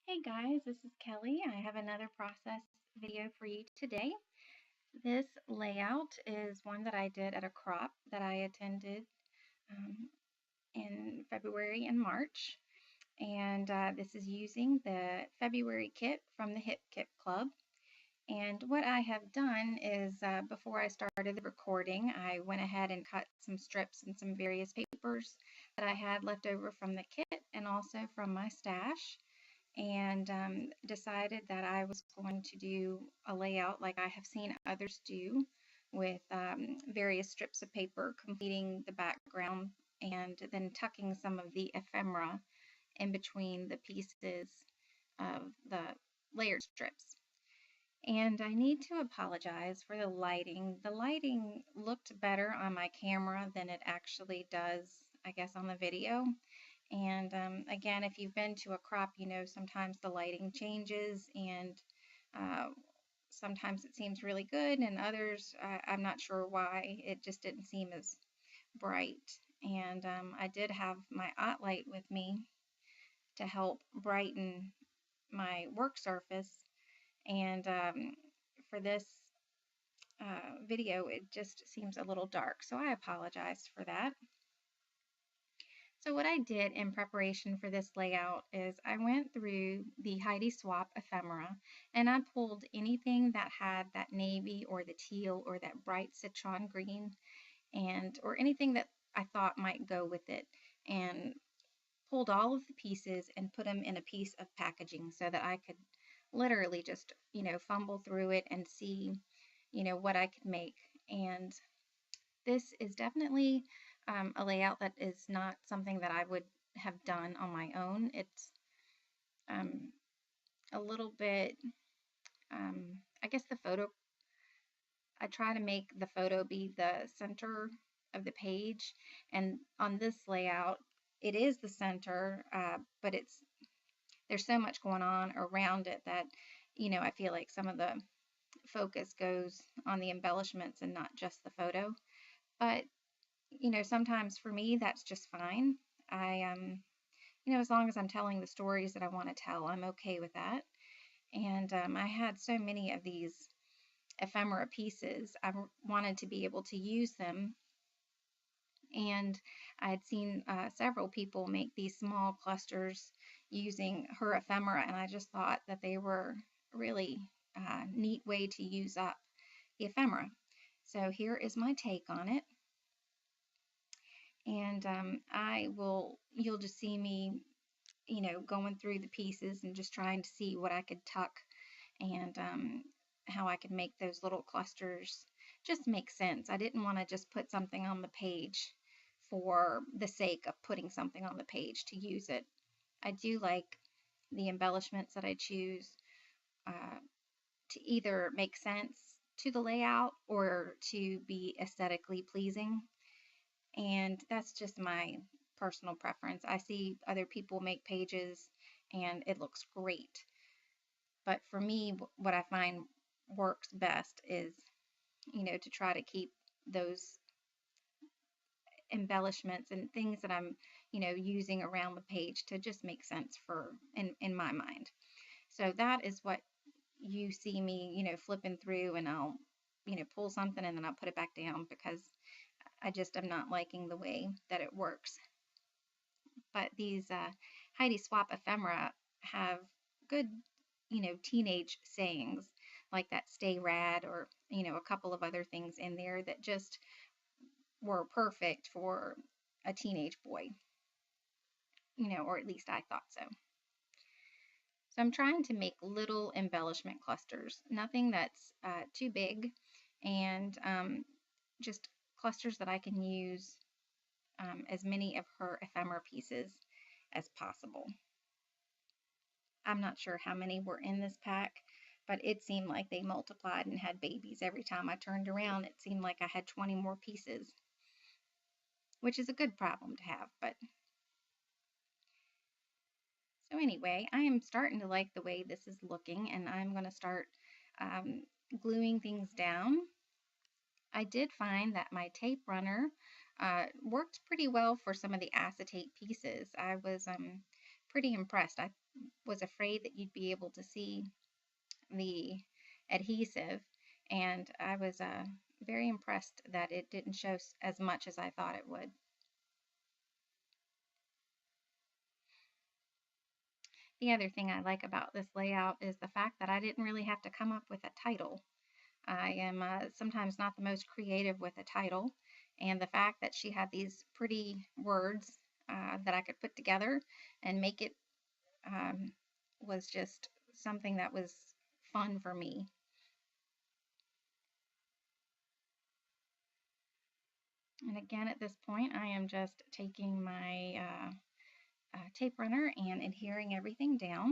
Hey guys, this is Kelly. I have another process video for you today. This layout is one that I did at a crop that I attended in February and March. And this is using the February kit from the Hip Kit Club. And what I have done is before I started the recording, I went ahead and cut some strips and some various papers that I had left over from the kit and also from my stash, and decided that I was going to do a layout like I have seen others do with various strips of paper completing the background and then tucking some of the ephemera in between the pieces of the layered strips. And I need to apologize for the lighting. The lighting looked better on my camera than it actually does, I guess, on the video. And again, if you've been to a crop, you know sometimes the lighting changes, and uh, sometimes it seems really good, and others, I'm not sure why, it just didn't seem as bright. And I did have my light with me to help brighten my work surface, and for this video, it just seems a little dark, so I apologize for that. So what I did in preparation for this layout is I went through the Heidi Swap ephemera and I pulled anything that had that navy or the teal or that bright citron green, and or anything that I thought might go with it, and pulled all of the pieces and put them in a piece of packaging so that I could literally just, fumble through it and see, what I could make. And this is definitely a layout that is not something that I would have done on my own. It's um, a little bit, I guess I try to make the photo be the center of the page. And on this layout, it is the center, but there's so much going on around it that, I feel like some of the focus goes on the embellishments and not just the photo. But sometimes for me, that's just fine. As long as I'm telling the stories that I want to tell, I'm okay with that. And I had so many of these ephemera pieces. I wanted to be able to use them. And I had seen several people make these small clusters using her ephemera, and I just thought that they were a really neat way to use up the ephemera. So here is my take on it. And you'll just see me, going through the pieces and just trying to see what I could tuck, and how I could make those little clusters just make sense. I didn't want to just put something on the page for the sake of putting something on the page to use it. I do like the embellishments that I choose to either make sense to the layout or to be aesthetically pleasing. And that's just my personal preference. I see other people make pages and it looks great. But for me, what I find works best is, to try to keep those embellishments and things that I'm, using around the page to just make sense in my mind. So that is what you see me, flipping through, and I'll, pull something and then I'll put it back down because I just am not liking the way that it works. But these Heidi Swap ephemera have good, teenage sayings like that "stay rad," or, a couple of other things in there that just were perfect for a teenage boy, or at least I thought so. So I'm trying to make little embellishment clusters, nothing that's too big, and just clusters that I can use as many of her ephemera pieces as possible. I'm not sure how many were in this pack, but it seemed like they multiplied and had babies. Every time I turned around, it seemed like I had 20 more pieces, which is a good problem to have. But so anyway, I am starting to like the way this is looking, and I'm going to start gluing things down. I did find that my tape runner worked pretty well for some of the acetate pieces. I was pretty impressed. I was afraid that you'd be able to see the adhesive, and I was very impressed that it didn't show as much as I thought it would. The other thing I like about this layout is the fact that I didn't really have to come up with a title. I am sometimes not the most creative with a title, and the fact that she had these pretty words that I could put together and make it um, was just something that was fun for me. And again, at this point, I am just taking my tape runner and adhering everything down.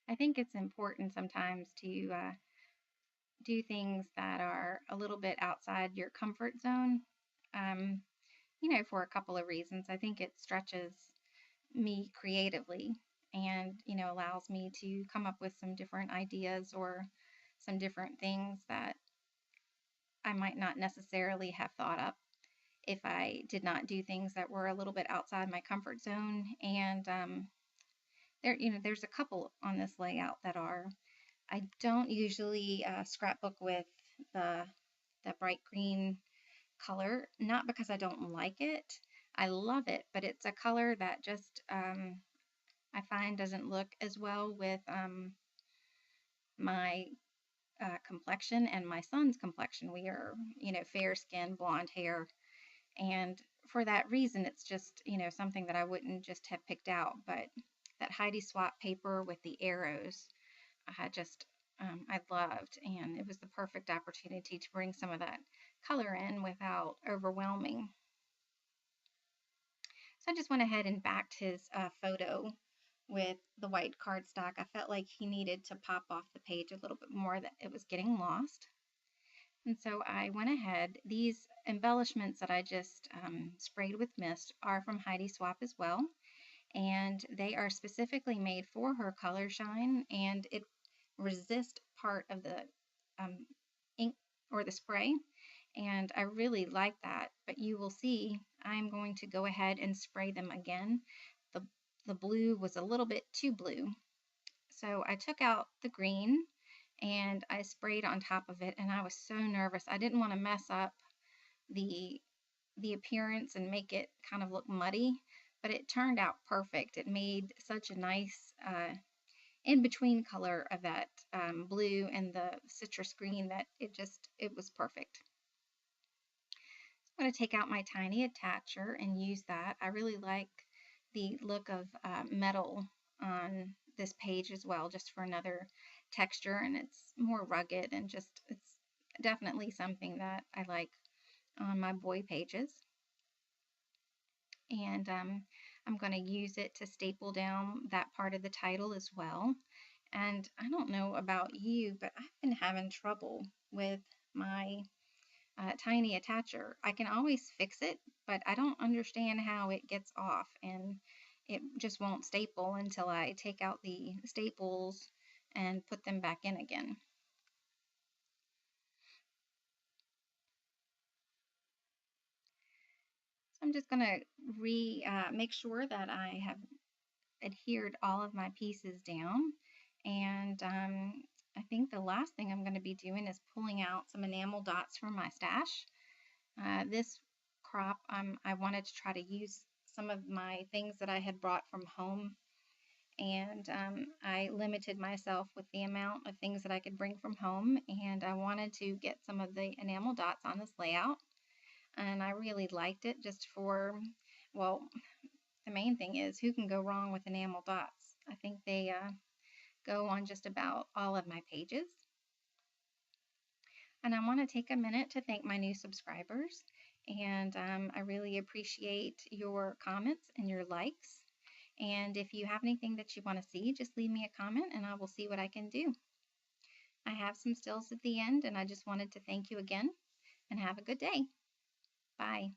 I think it's important sometimes to do things that are a little bit outside your comfort zone, um, for a couple of reasons. I think it stretches me creatively and, allows me to come up with some different ideas or some different things that I might not necessarily have thought up if I did not do things that were a little bit outside my comfort zone. And there's a couple on this layout that are. I don't usually scrapbook with the the bright green color, not because I don't like it. I love it, but it's a color that just I find doesn't look as well with my complexion and my son's complexion. We are, fair skin, blonde hair, and for that reason, it's just, something that I wouldn't just have picked out. But that Heidi Swap paper with the arrows, I loved, and it was the perfect opportunity to bring some of that color in without overwhelming. So I just went ahead and backed his photo with the white cardstock. I felt like he needed to pop off the page a little bit more, that it was getting lost. And so I went ahead. These embellishments that I just sprayed with mist are from Heidi Swap as well. And they are specifically made for her color shine, and it resists part of the um, ink or the spray. And I really like that. But you will see I'm going to go ahead and spray them again. The, the blue was a little bit too blue. So I took out the green and I sprayed on top of it, and I was so nervous. I didn't want to mess up the the appearance and make it kind of look muddy, but it turned out perfect. It made such a nice in-between color of that blue and the citrus green that it was perfect. So I'm going to take out my tiny attacher and use that. I really like the look of metal on this page as well, just for another texture, and it's more rugged, and just it's definitely something that I like on my boy pages. And I'm going to use it to staple down that part of the title as well. And I don't know about you, but I've been having trouble with my tiny attacher. I can always fix it, but I don't understand how it gets off, and it just won't staple until I take out the staples and put them back in again. So I'm just going to make sure that I have adhered all of my pieces down. And I think the last thing I'm going to be doing is pulling out some enamel dots from my stash. This crop, I wanted to try to use some of my things that I had brought from home, and I limited myself with the amount of things that I could bring from home, and I wanted to get some of the enamel dots on this layout, and I really liked it just for, well, the main thing is, who can go wrong with enamel dots? I think they go on just about all of my pages. And I want to take a minute to thank my new subscribers. And I really appreciate your comments and your likes. And if you have anything that you want to see, just leave me a comment and I will see what I can do. I have some stills at the end, and I just wanted to thank you again and have a good day. Bye.